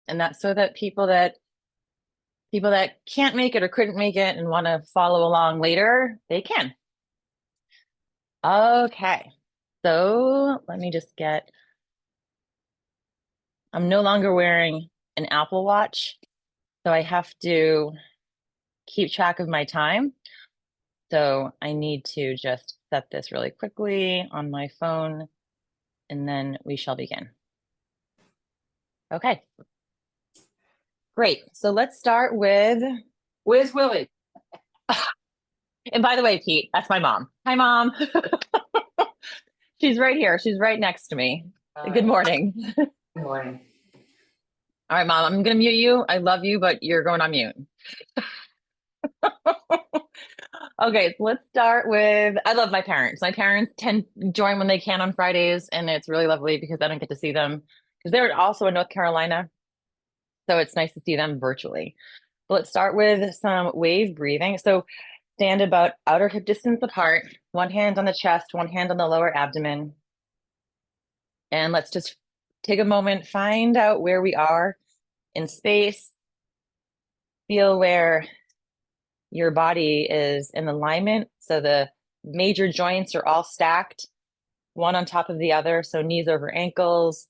And that's so that people that can't make it or couldn't make it and want to follow along later, they can. Okay. So let me just get, I'm no longer wearing an Apple Watch, so I have to keep track of my time. So I need to just set this really quickly on my phone, and then we shall begin. Okay, great. So let's start with, Where's Willie? and by the way, Pete, that's my mom. Hi, Mom. She's right here. She's right next to me. All Good right. morning. Good morning. All right, Mom, I'm going to mute you. I love you, but you're going on mute. Okay, so let's start with I love my parents. My parents tend to join when they can on Fridays, and it's really lovely because I don't get to see them because they're also in North Carolina. So it's nice to see them virtually. But let's start with some wave breathing. So stand about outer hip distance apart, one hand on the chest, one hand on the lower abdomen. And let's just take a moment, find out where we are in space, feel where your body is in alignment. So the major joints are all stacked, one on top of the other. So knees over ankles,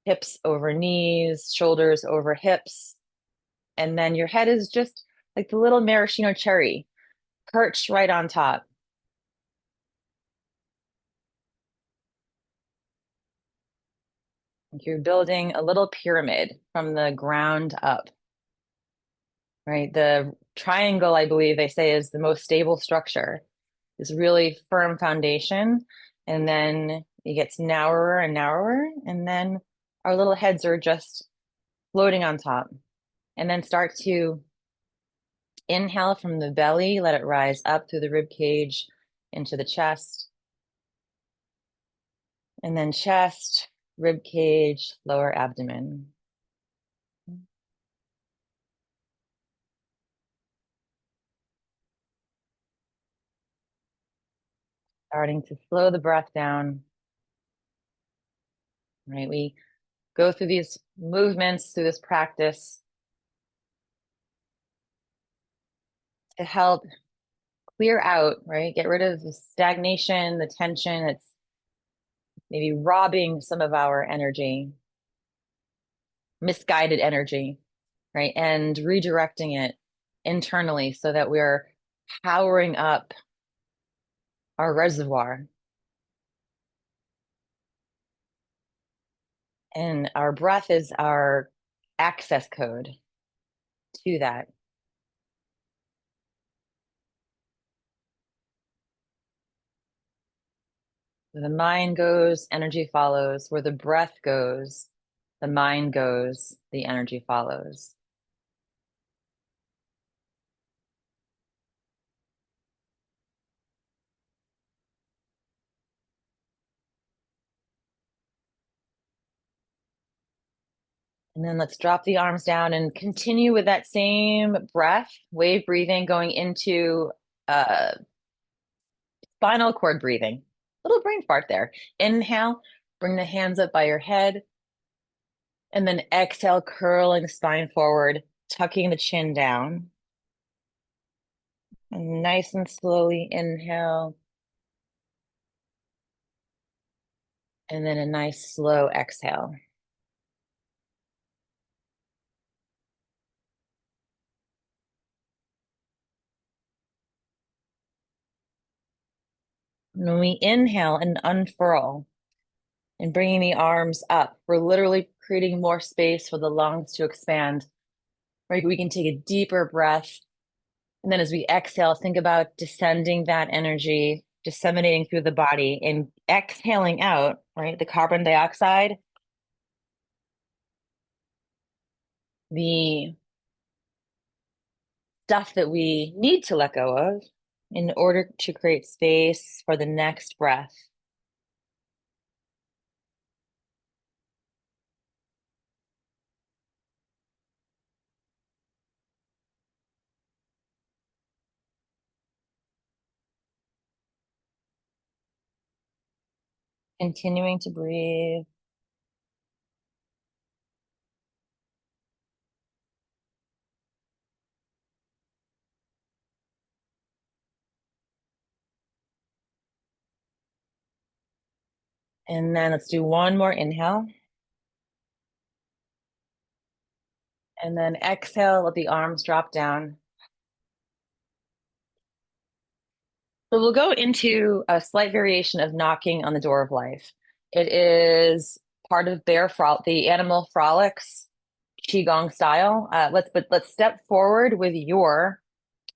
hips over knees, shoulders over hips. And then your head is just like the little maraschino cherry perched right on top. Like you're building a little pyramid from the ground up, right? The triangle, I believe they say, is the most stable structure, is really firm foundation. And then it gets narrower and narrower. And then our little heads are just floating on top. And then start to inhale from the belly, let it rise up through the rib cage into the chest. And then chest, rib cage, lower abdomen. Starting to slow the breath down, right? We go through these movements, through this practice to help clear out, right? Get rid of the stagnation, the tension. It's maybe robbing some of our energy, misguided energy, right? And redirecting it internally so that we're powering up our reservoir. And our breath is our access code to that. Where the mind goes, energy follows. Where the breath goes, the mind goes, the energy follows. And then let's drop the arms down and continue with that same breath, wave breathing, going into uh, spinal cord breathing. Little brain fart there. Inhale, bring the hands up by your head. And then exhale, curling the spine forward, tucking the chin down. And nice and slowly inhale. And then a nice slow exhale. And when we inhale and unfurl and bringing the arms up, we're literally creating more space for the lungs to expand. Right? We can take a deeper breath. And then as we exhale, think about descending that energy, disseminating through the body and exhaling out, right? The carbon dioxide, the stuff that we need to let go of in order to create space for the next breath. Continuing to breathe. And then let's do one more inhale. And then exhale, let the arms drop down. So we'll go into a slight variation of knocking on the door of life. It is part of the animal frolics QiGong style. Let's step forward with your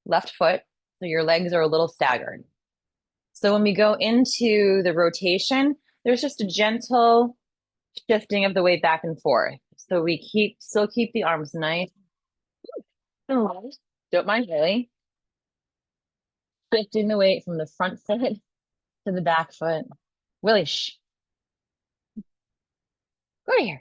left foot. So your legs are a little staggered. So when we go into the rotation, there's just a gentle shifting of the weight back and forth. So we still keep the arms nice and low. Don't mind really. Shifting the weight from the front foot to the back foot. Willie, shh, go to here.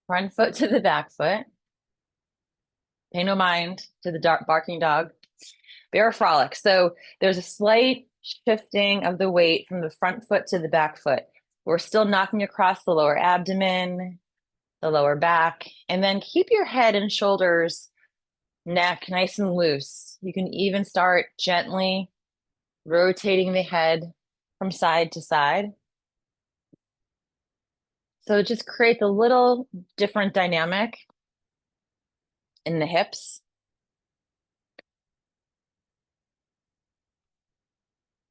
Front foot to the back foot. Pay no mind to the barking dog. Bear frolic. So there's a slight shifting of the weight from the front foot to the back foot. We're still knocking across the lower abdomen, the lower back, and then keep your head and shoulders, neck nice and loose. You can even start gently rotating the head from side to side. So it just creates a little different dynamic in the hips.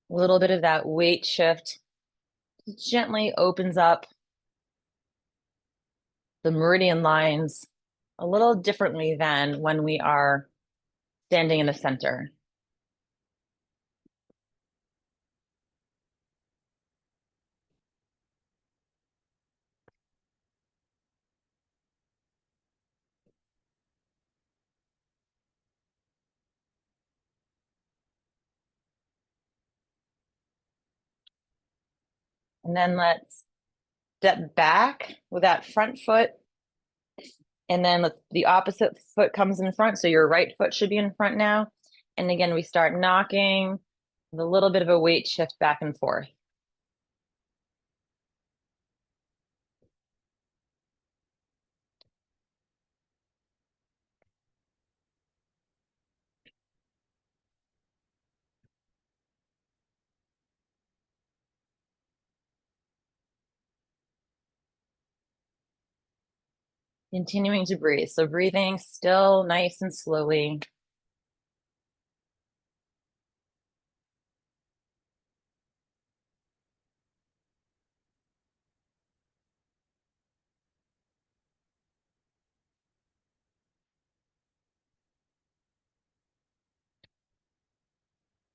A little bit of that weight shift gently opens up the meridian lines a little differently than when we are standing in the center. And then let's step back with that front foot. And then the opposite foot comes in front. So your right foot should be in front now. And again, we start knocking with a little bit of a weight shift back and forth. Continuing to breathe. So breathing still nice and slowly.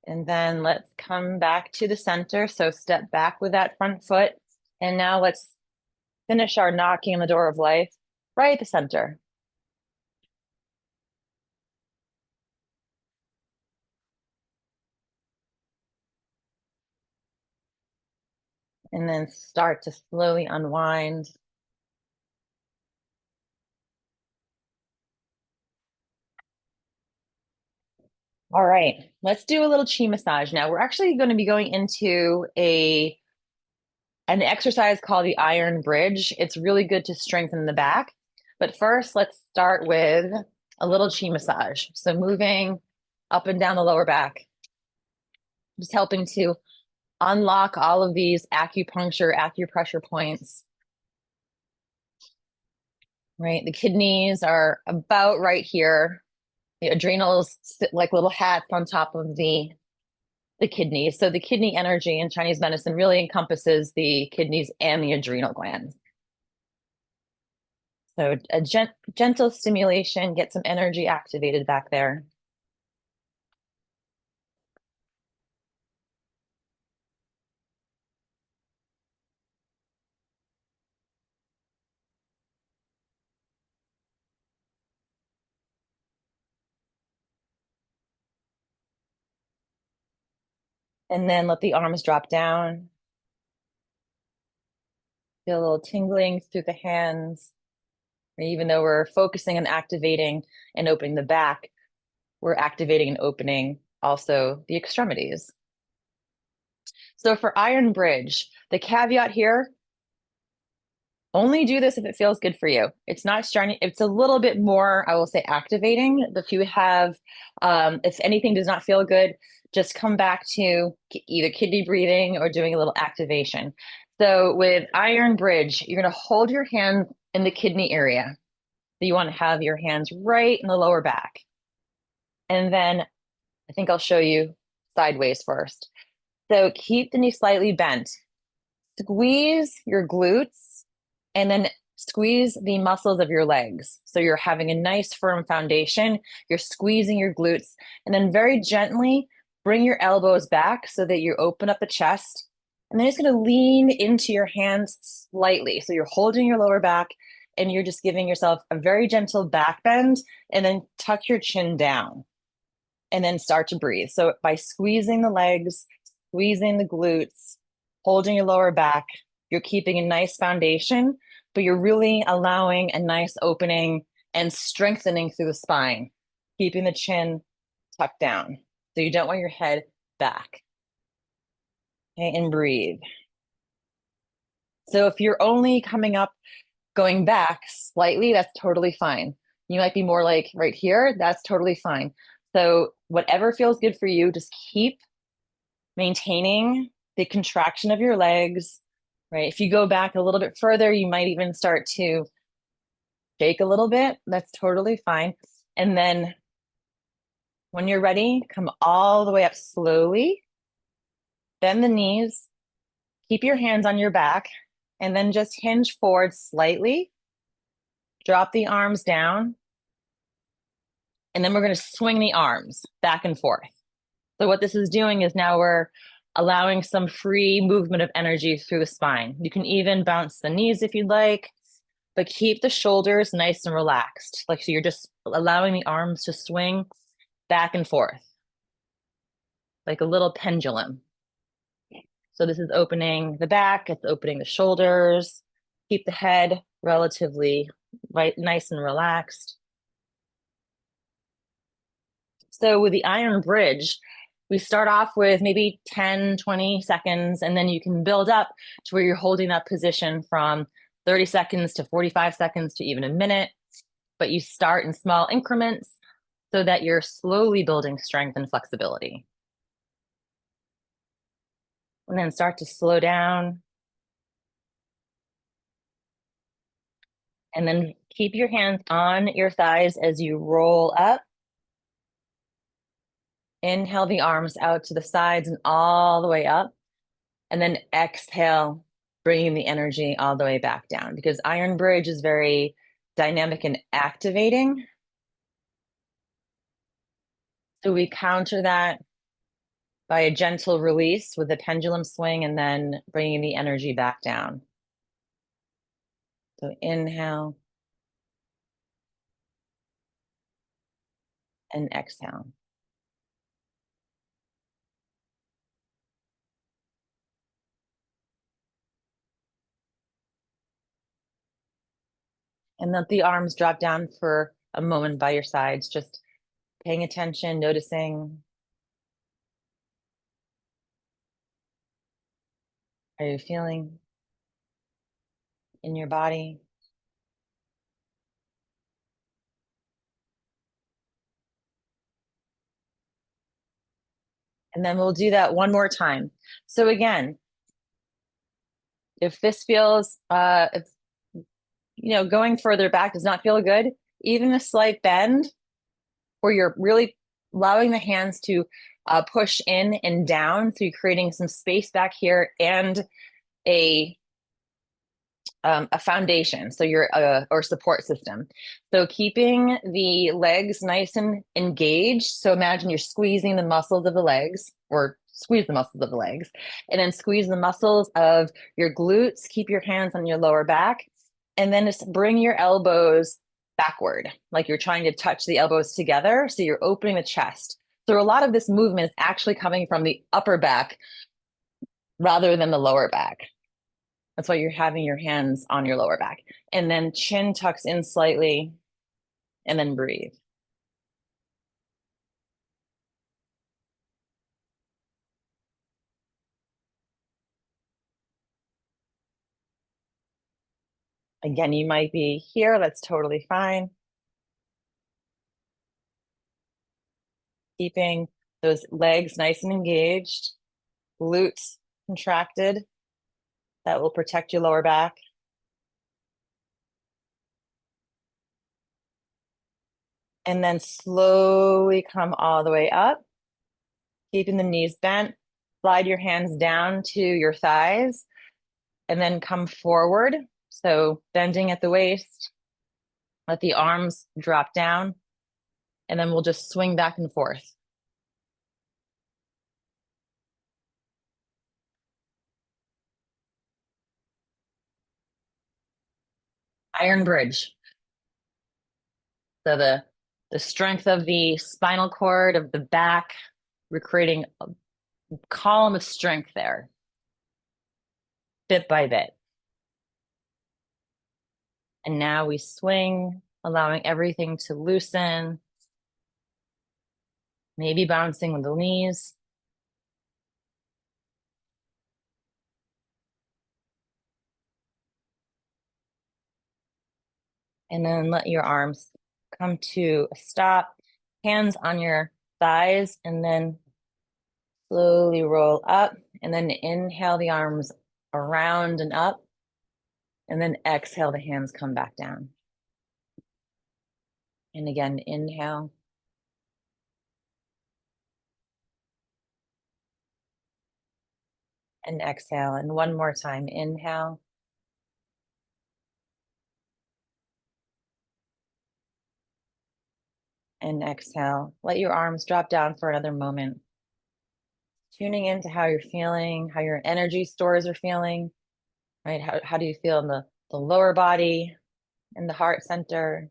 And then let's come back to the center. So step back with that front foot. And now let's finish our knocking on the door of life right at the center. And then start to slowly unwind. All right, let's do a little chi massage now. We're actually going to be going into an exercise called the iron bridge. It's really good to strengthen the back. But first, let's start with a little chi massage. So moving up and down the lower back, just helping to unlock all of these acupressure points. Right, the kidneys are about right here. The adrenals sit like little hats on top of the kidneys. So the kidney energy in Chinese medicine really encompasses the kidneys and the adrenal glands. So a gentle stimulation, get some energy activated back there. And then let the arms drop down. Feel a little tingling through the hands. Even though we're focusing on activating and opening the back, we're activating and opening also the extremities. So for iron bridge, the caveat here Only do this if it feels good for you. It's not starting, it's a little bit more, I will say, activating. If you have, if anything does not feel good, just come back to either kidney breathing or doing a little activation. So with iron bridge, you're going to hold your hands in the kidney area. So you want to have your hands right in the lower back. And then I think I'll show you sideways first. So keep the knee slightly bent. Squeeze your glutes and then squeeze the muscles of your legs. So you're having a nice firm foundation. You're squeezing your glutes and then very gently bring your elbows back so that you open up the chest. And then it's going to lean into your hands slightly. So you're holding your lower back and you're just giving yourself a very gentle back bend and then tuck your chin down and then start to breathe. So by squeezing the legs, squeezing the glutes, holding your lower back, you're keeping a nice foundation, but you're really allowing a nice opening and strengthening through the spine, keeping the chin tucked down. So you don't want your head back. Okay, and breathe. So if you're only coming up, going back slightly, that's totally fine. You might be more like right here, that's totally fine. So whatever feels good for you, just keep maintaining the contraction of your legs, right? If you go back a little bit further, you might even start to shake a little bit. That's totally fine. And then when you're ready, come all the way up slowly, bend the knees, keep your hands on your back, and then just hinge forward slightly, drop the arms down, and then we're going to swing the arms back and forth. So what this is doing is now we're allowing some free movement of energy through the spine. You can even bounce the knees if you'd like, but keep the shoulders nice and relaxed. Like, so you're just allowing the arms to swing back and forth, like a little pendulum. So this is opening the back, it's opening the shoulders. Keep the head relatively right, nice and relaxed. So with the iron bridge, we start off with maybe 10, 20 seconds, and then you can build up to where you're holding that position from 30 seconds to 45 seconds to even a minute. But you start in small increments so that you're slowly building strength and flexibility. And then start to slow down. And then keep your hands on your thighs as you roll up. Inhale the arms out to the sides and all the way up. And then exhale, bringing the energy all the way back down, because iron bridge is very dynamic and activating. So we counter that by a gentle release with a pendulum swing and then bringing the energy back down. So inhale and exhale. And let the arms drop down for a moment by your sides, just paying attention, noticing. How are you feeling in your body? And then we'll do that one more time. So again, if this feels, if going further back does not feel good, even a slight bend where you're really allowing the hands to push in and down, so you're creating some space back here and a foundation, so you're or support system. So keeping the legs nice and engaged. So imagine you're squeezing the muscles of the legs, or squeeze the muscles of the legs, and then squeeze the muscles of your glutes. Keep your hands on your lower back, and then just bring your elbows backward, like you're trying to touch the elbows together. So you're opening the chest. So a lot of this movement is actually coming from the upper back rather than the lower back. That's why you're having your hands on your lower back. And then chin tucks in slightly and then breathe. Again, you might be here. That's totally fine. Keeping those legs nice and engaged, glutes contracted. That will protect your lower back. And then slowly come all the way up, keeping the knees bent. Slide your hands down to your thighs and then come forward. So bending at the waist, let the arms drop down, and then we'll just swing back and forth. Iron bridge. So the strength of the spinal cord of the back, we're creating a column of strength there, bit by bit. And now we swing, allowing everything to loosen, maybe bouncing with the knees. And then let your arms come to a stop, hands on your thighs, and then slowly roll up. And then inhale the arms around and up. And then exhale, the hands come back down. And again, inhale. And exhale. And one more time, inhale. And exhale. Let your arms drop down for another moment. Tuning into how you're feeling, how your energy stores are feeling, right? How do you feel in the lower body, in the heart center?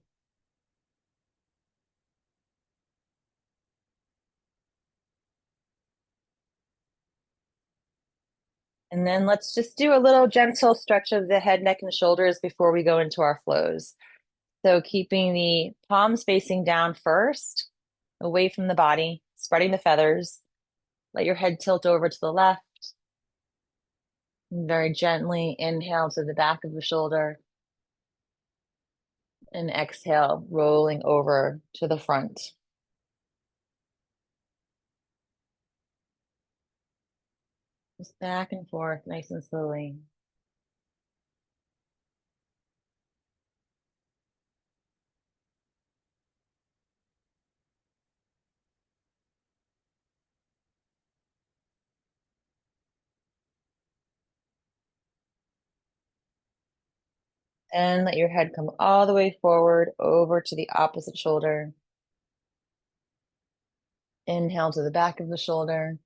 And then let's just do a little gentle stretch of the head, neck, and shoulders before we go into our flows. So keeping the palms facing down first, away from the body, spreading the feathers. Let your head tilt over to the left. And very gently inhale to the back of the shoulder. And exhale, rolling over to the front. Just back and forth, nice and slowly. And let your head come all the way forward over to the opposite shoulder. Inhale to the back of the shoulder.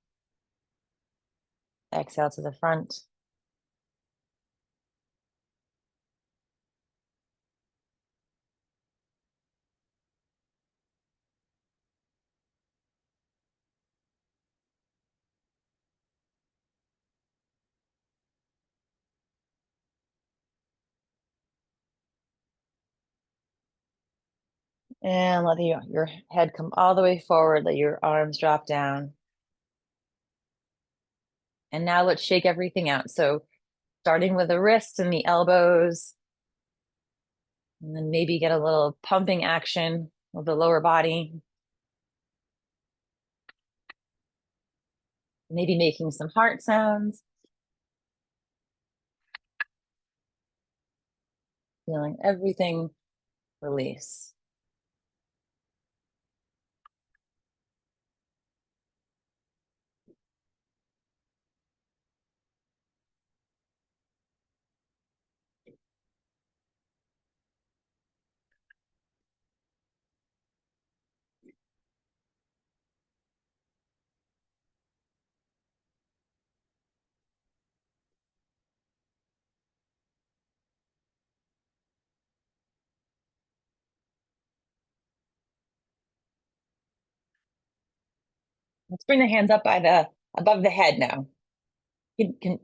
Exhale to the front. And let your head come all the way forward. Let your arms drop down. And now let's shake everything out. So starting with the wrists and the elbows, and then maybe get a little pumping action with the lower body. Maybe making some heart sounds. Feeling everything release. Let's bring the hands up by the above the head now.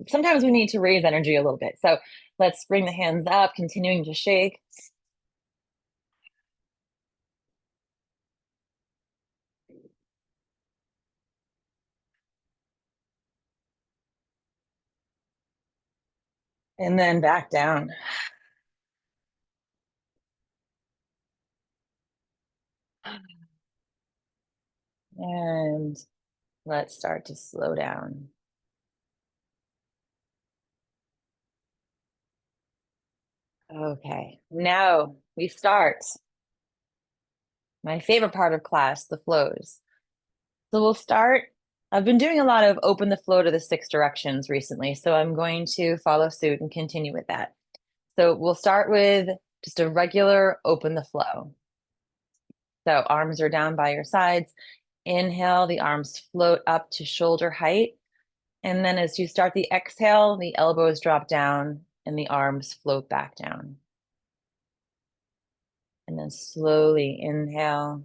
Sometimes we need to raise energy a little bit. So let's bring the hands up, continuing to shake. And then back down. And let's start to slow down. Okay, now we start my favorite part of class, the flows. So we'll start. I've been doing a lot of open the flow to the six directions recently, so I'm going to follow suit and continue with that. So we'll start with just a regular open the flow. So arms are down by your sides. Inhale, the arms float up to shoulder height. And then as you start the exhale, the elbows drop down and the arms float back down. And then slowly inhale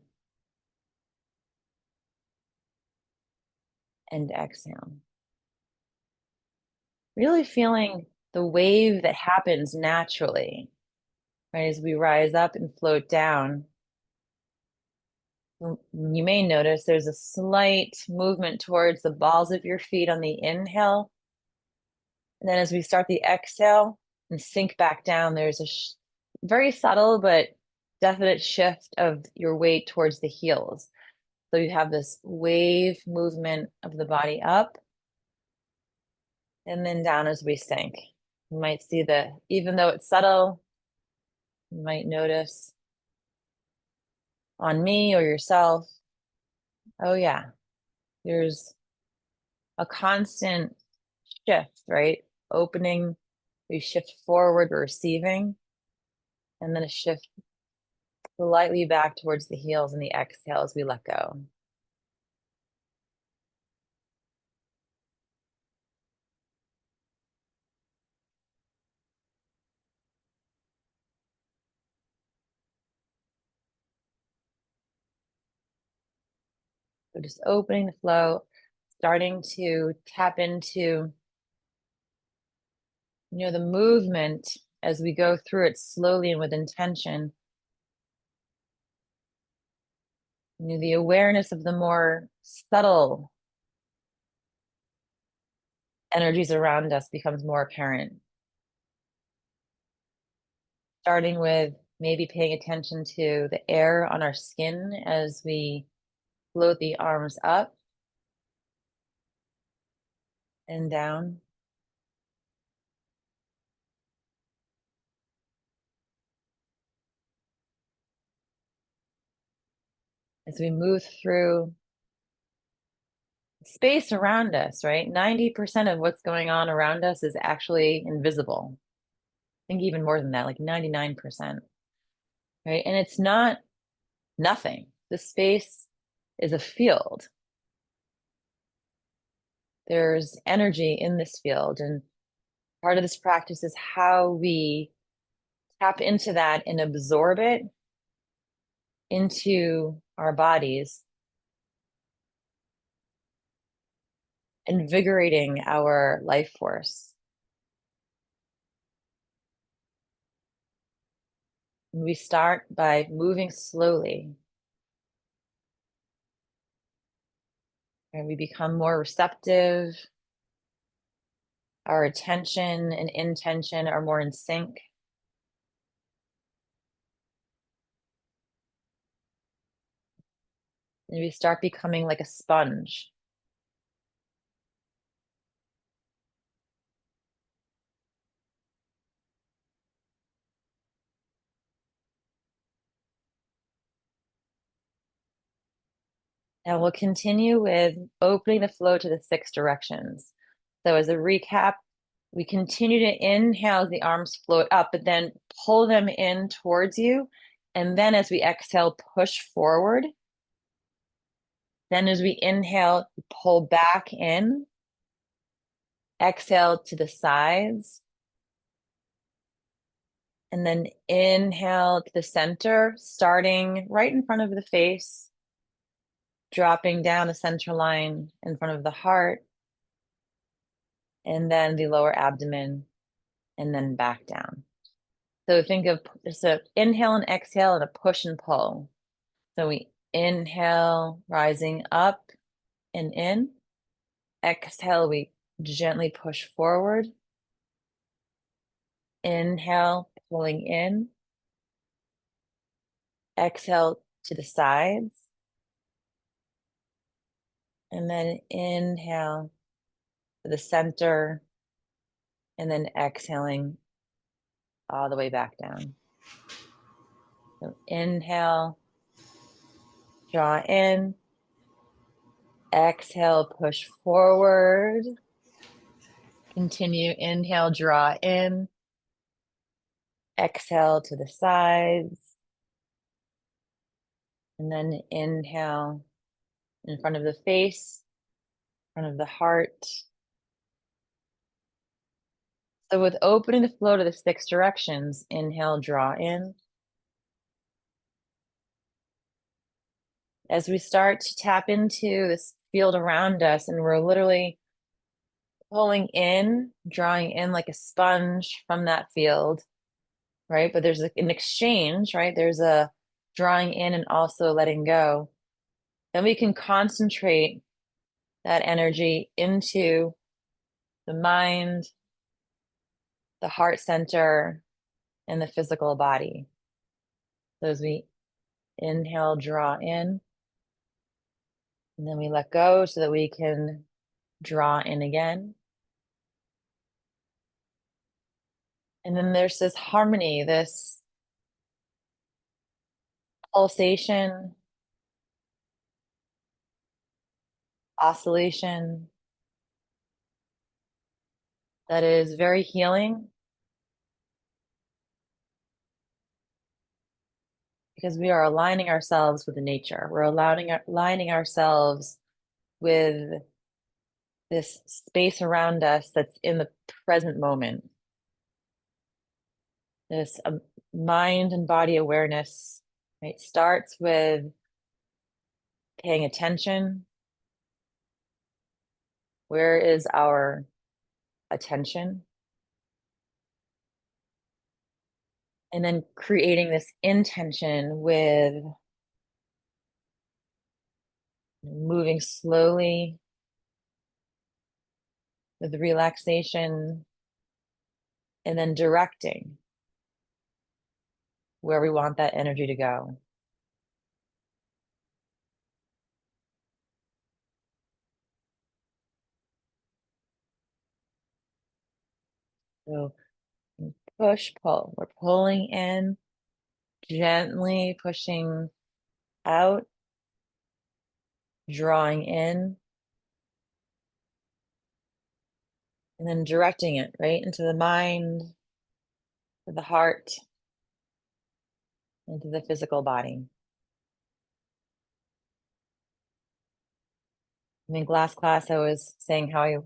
and exhale. Really feeling the wave that happens naturally, right? As we rise up and float down, you may notice there's a slight movement towards the balls of your feet on the inhale. And then as we start the exhale and sink back down, there's a very subtle but definite shift of your weight towards the heels. So you have this wave movement of the body up and then down as we sink. You might see even though it's subtle, you might notice on me or yourself, oh yeah, there's a constant shift, right? Opening, we shift forward, we're receiving, and then a shift slightly back towards the heels and the exhale as we let go. So just opening the flow, starting to tap into, the movement as we go through it slowly and with intention. The awareness of the more subtle energies around us becomes more apparent. Starting with maybe paying attention to the air on our skin as we float the arms up and down. As we move through space around us, right? 90% of what's going on around us is actually invisible. I think even more than that, like 99%, right? And it's not nothing. The space is a field. There's energy in this field. And part of this practice is how we tap into that and absorb it into our bodies, invigorating our life force. And we start by moving slowly, and we become more receptive. Our attention and intention are more in sync. And we start becoming like a sponge. And we'll continue with opening the flow to the six directions. So as a recap, we continue to inhale as the arms float up, but then pull them in towards you. And then as we exhale, push forward. Then as we inhale, pull back in. Exhale to the sides. And then inhale to the center, starting right in front of the face, dropping down the center line in front of the heart, and then the lower abdomen, and then back down. So think of just an inhale and exhale and a push and pull. So we inhale, rising up and in. Exhale, we gently push forward. Inhale, pulling in. Exhale, to the sides. And then inhale to the center, and then exhaling all the way back down. So inhale, draw in, exhale, push forward. Continue, inhale, draw in, exhale to the sides, and then inhale in front of the face, in front of the heart. So with opening the flow to the 6 directions, inhale, draw in. As we start to tap into this field around us, and we're literally pulling in, drawing in like a sponge from that field, right? But there's an exchange, right? There's a drawing in and also letting go. Then we can concentrate that energy into the mind, the heart center, and the physical body. So as we inhale, draw in, and then we let go so that we can draw in again. And then there's this harmony, this pulsation, oscillation that is very healing because we are aligning ourselves with nature. We're aligning ourselves with this space around us that's in the present moment. This mind and body awareness, right, starts with paying attention. Where is our attention? And then creating this intention with moving slowly with relaxation, and then directing where we want that energy to go. So push, pull. We're pulling in, gently pushing out, drawing in, and then directing it right into the mind, to the heart, into the physical body. In last class, I was saying how I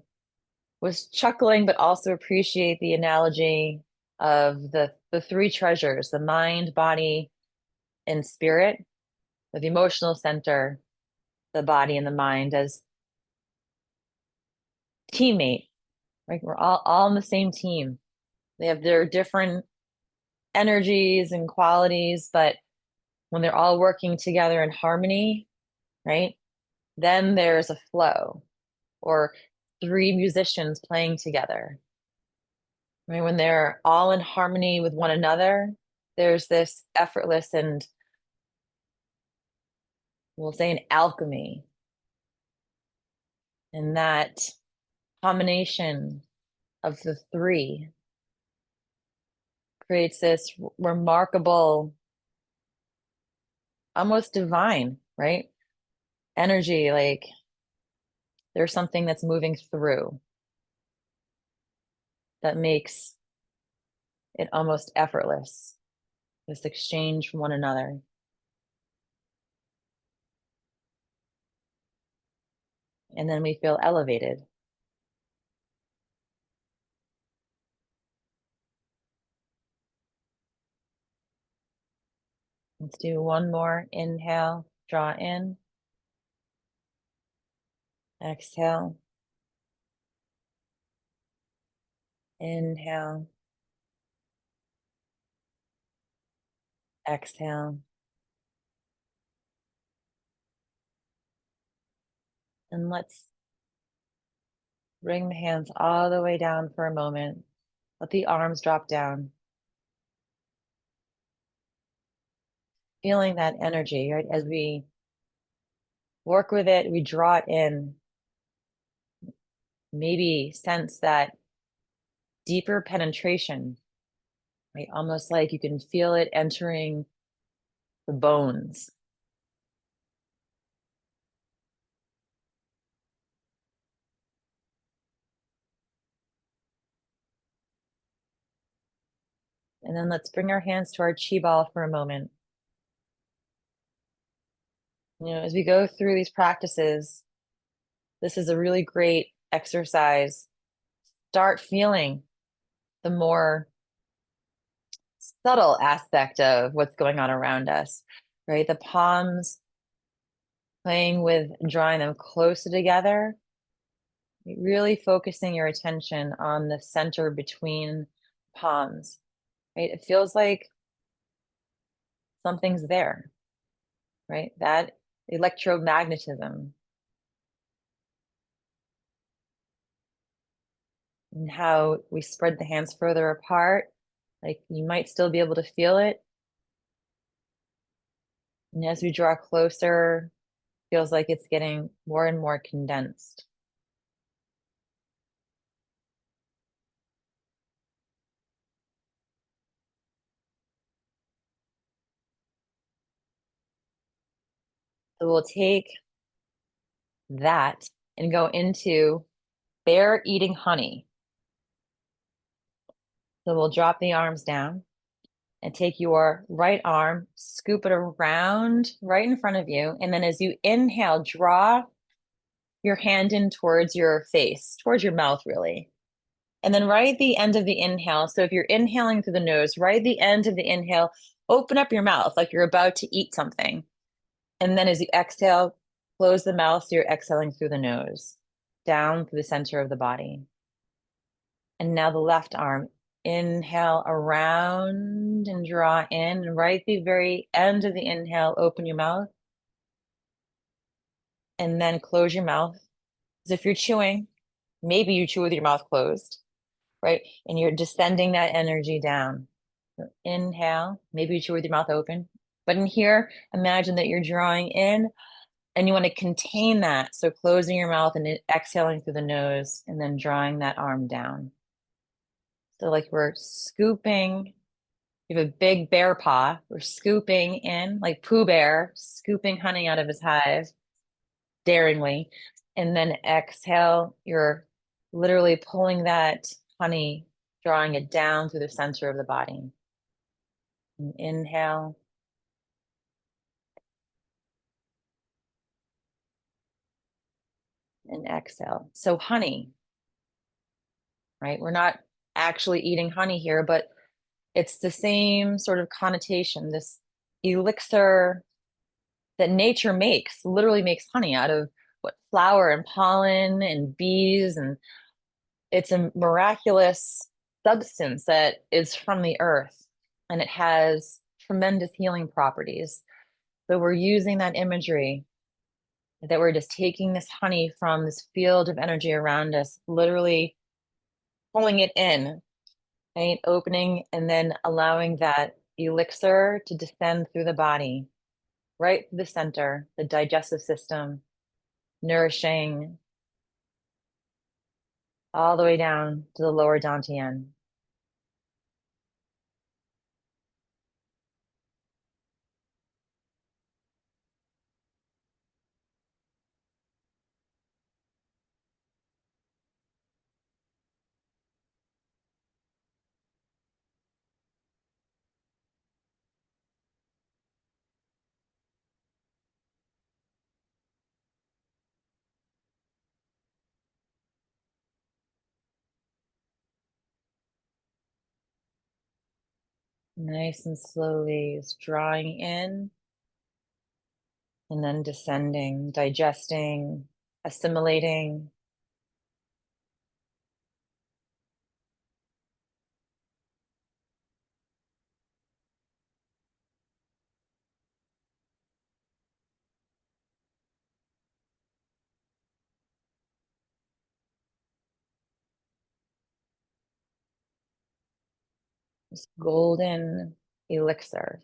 was chuckling, but also appreciate the analogy of the 3 treasures, the mind, body, and spirit, the emotional center, the body and the mind as teammates, right? We're all on the same team. They have their different energies and qualities, but when they're all working together in harmony, right? Then there's a flow, or 3 musicians playing together. Right? When they're all in harmony with one another, there's this effortless and we'll say an alchemy. And that combination of the 3 creates this remarkable, almost divine, right? Energy, like there's something that's moving through that makes it almost effortless, this exchange from one another. And then we feel elevated. Let's do one more. Inhale, draw in, exhale, inhale, exhale. And let's bring the hands all the way down for a moment. Let the arms drop down. feeling that energy, right? As we work with it, we draw it in, maybe sense that deeper penetration, right? Almost like you can feel it entering the bones. And then let's bring our hands to our chi ball for a moment. As we go through these practices, this is a really great exercise. Start feeling the more subtle aspect of what's going on around us, right? The palms playing with drawing them closer together, really focusing your attention on the center between palms, right? It feels like something's there, right? That electromagnetism and how we spread the hands further apart, like you might still be able to feel it. And as we draw closer, feels like it's getting more and more condensed. So we'll take that and go into bear eating honey. So we'll drop the arms down and take your right arm, scoop it around right in front of you. And then as you inhale, draw your hand in towards your face, towards your mouth, really. And then right at the end of the inhale, so if you're inhaling through the nose, right at the end of the inhale, open up your mouth like you're about to eat something. And then as you exhale, close the mouth so you're exhaling through the nose, down through the center of the body. And now the left arm, inhale around and draw in. And right at the very end of the inhale, open your mouth. And then close your mouth. As if you're chewing, maybe you chew with your mouth closed, right? And you're descending that energy down. So inhale, maybe you chew with your mouth open. But in here, imagine that you're drawing in and you want to contain that. So closing your mouth and exhaling through the nose and then drawing that arm down. So like we're scooping, you have a big bear paw. We're scooping in like Pooh Bear, scooping honey out of his hive daringly. And then exhale, you're literally pulling that honey, drawing it down through the center of the body. And inhale. And exhale. So honey, right? We're not actually eating honey here, but it's the same sort of connotation, this elixir that nature makes, literally makes honey out of what flower and pollen and bees. And it's a miraculous substance that is from the earth and it has tremendous healing properties. So we're using that imagery that we're just taking this honey from this field of energy around us, literally pulling it in, right? Opening and then allowing that elixir to descend through the body, right through the center, the digestive system, nourishing all the way down to the lower dantian. Nice and slowly, is drawing in and then descending, digesting, assimilating. This golden elixir.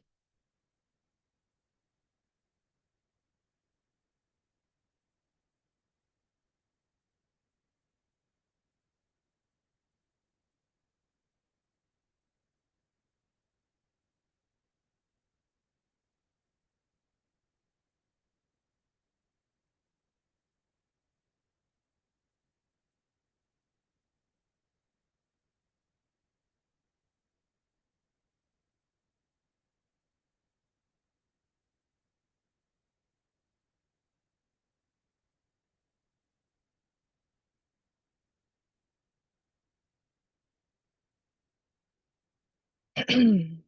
And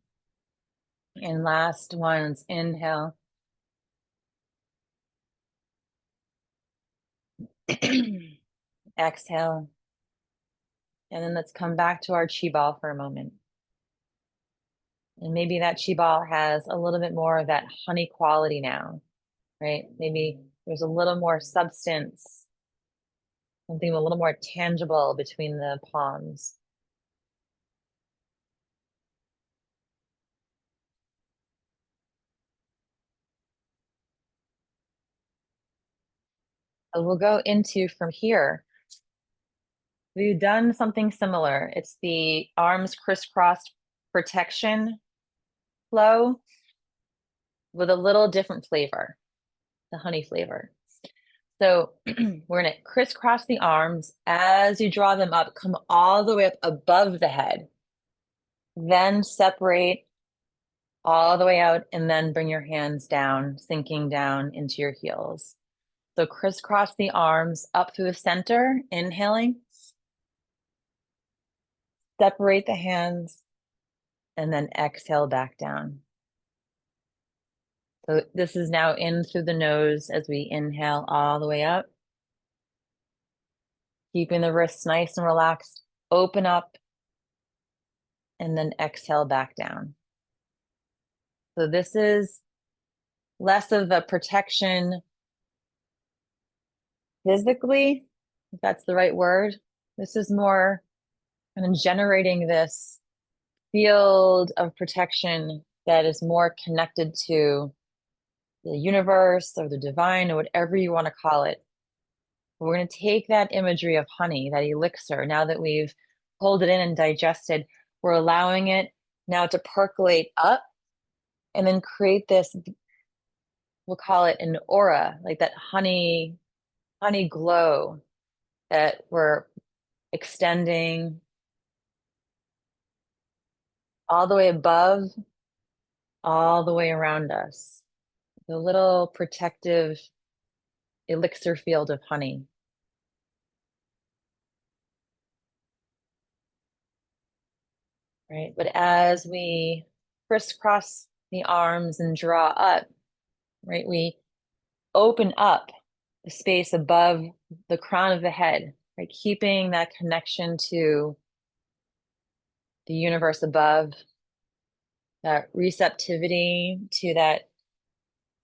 last one's inhale. Exhale. And then let's come back to our chi ball for a moment. And maybe that chi ball has a little bit more of that honey quality now, right? Maybe there's a little more substance, something a little more tangible between the palms. So we'll go into from here. We've done something similar. It's the arms crisscrossed protection flow with a little different flavor, the honey flavor. So we're gonna crisscross the arms as you draw them up, come all the way up above the head, then separate all the way out, and then bring your hands down, sinking down into your heels. So crisscross the arms up through the center, inhaling, separate the hands, and then exhale back down. So this is now in through the nose as we inhale all the way up. Keeping the wrists nice and relaxed, open up, and then exhale back down. So this is less of a protection physically, if that's the right word. This is more kind of generating this field of protection that is more connected to the universe or the divine or whatever you want to call it. We're going to take that imagery of honey, that elixir, now that we've pulled it in and digested, we're allowing it now to percolate up and then create this, we'll call it an aura, like that honey glow that we're extending all the way above, all the way around us. The little protective elixir field of honey. Right? But as we crisscross the arms and draw up, right, we open up the space above the crown of the head, right? Keeping that connection to the universe above, that receptivity to that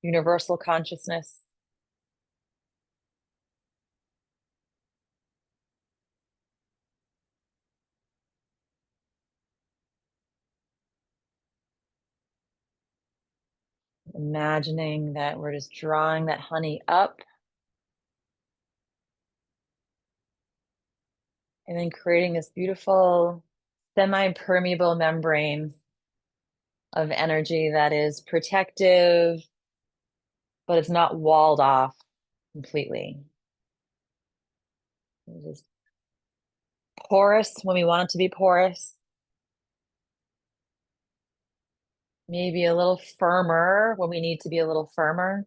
universal consciousness. Imagining that we're just drawing that honey up and then creating this beautiful semi-permeable membrane of energy that is protective, but it's not walled off completely. It's just porous when we want it to be porous. Maybe a little firmer when we need to be a little firmer.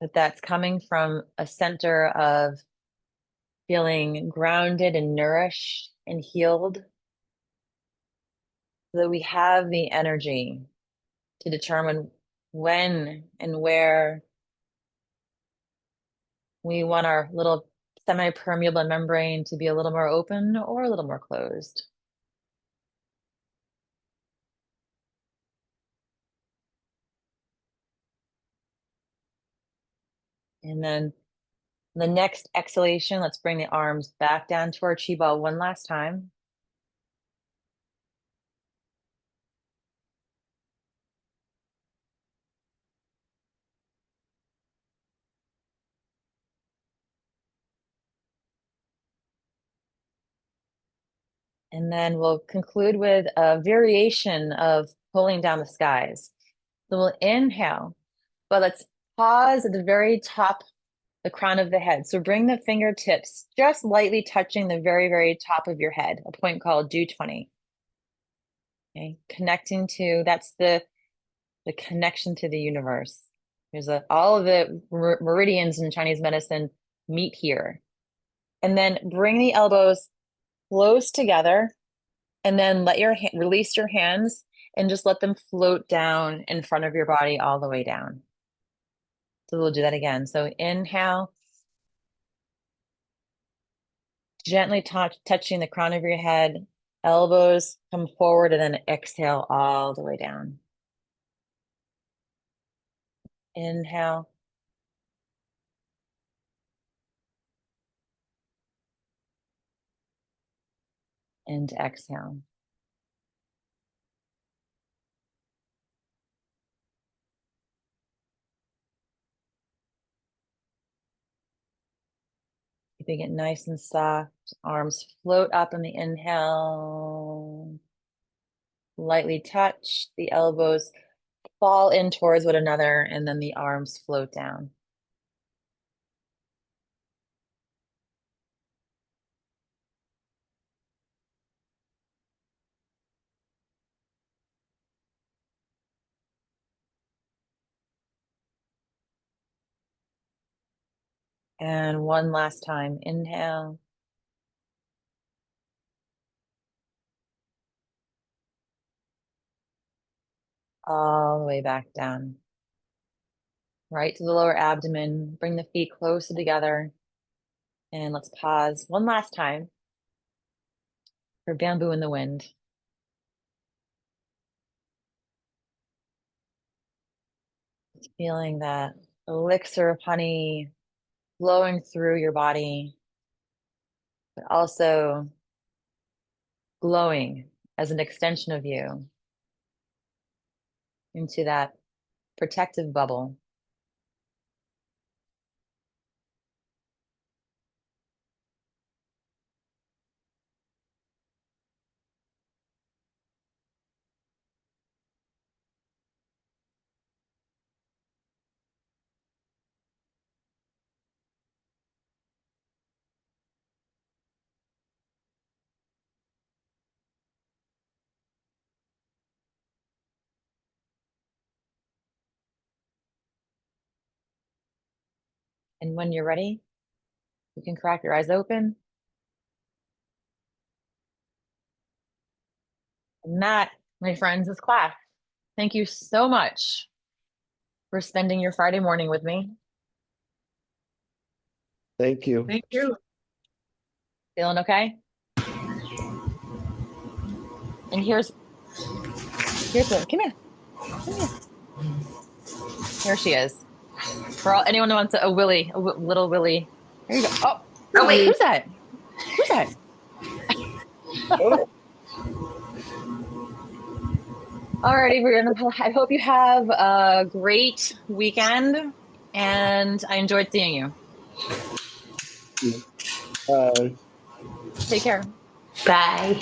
But that's coming from a center of feeling grounded and nourished and healed, so that we have the energy to determine when and where we want our little semi-permeable membrane to be a little more open or a little more closed. And then the next exhalation, let's bring the arms back down to our chi ball one last time. And then we'll conclude with a variation of pulling down the skies. So we'll inhale, but let's pause at the very top, the crown of the head. So bring the fingertips just lightly touching the very, very top of your head, a point called dew 20. Okay, connecting to, that's the connection to the universe. There's all of the meridians in Chinese medicine meet here. And then bring the elbows close together and then release your hands and just let them float down in front of your body all the way down. So we'll do that again. So inhale, gently touching the crown of your head, elbows come forward, and then exhale all the way down. Inhale. And exhale. Keeping it nice and soft. Arms float up on the inhale. Lightly touch. The elbows fall in towards one another, and then the arms float down. And one last time. Inhale. All the way back down. Right to the lower abdomen. Bring the feet closer together. And let's pause one last time for bamboo in the wind. Feeling that elixir of honey flowing through your body, but also glowing as an extension of you into that protective bubble. And when you're ready, you can crack your eyes open. And that, my friends, is class. Thank you so much for spending your Friday morning with me. Thank you. Thank you. Feeling okay? And here's what, come here. Here she is. For anyone who wants a Willy, little Willy. There you go. Oh, Willy. who's that? Who's that? Oh. Alrighty, I hope you have a great weekend, and I enjoyed seeing you. Uh, Take care. Bye.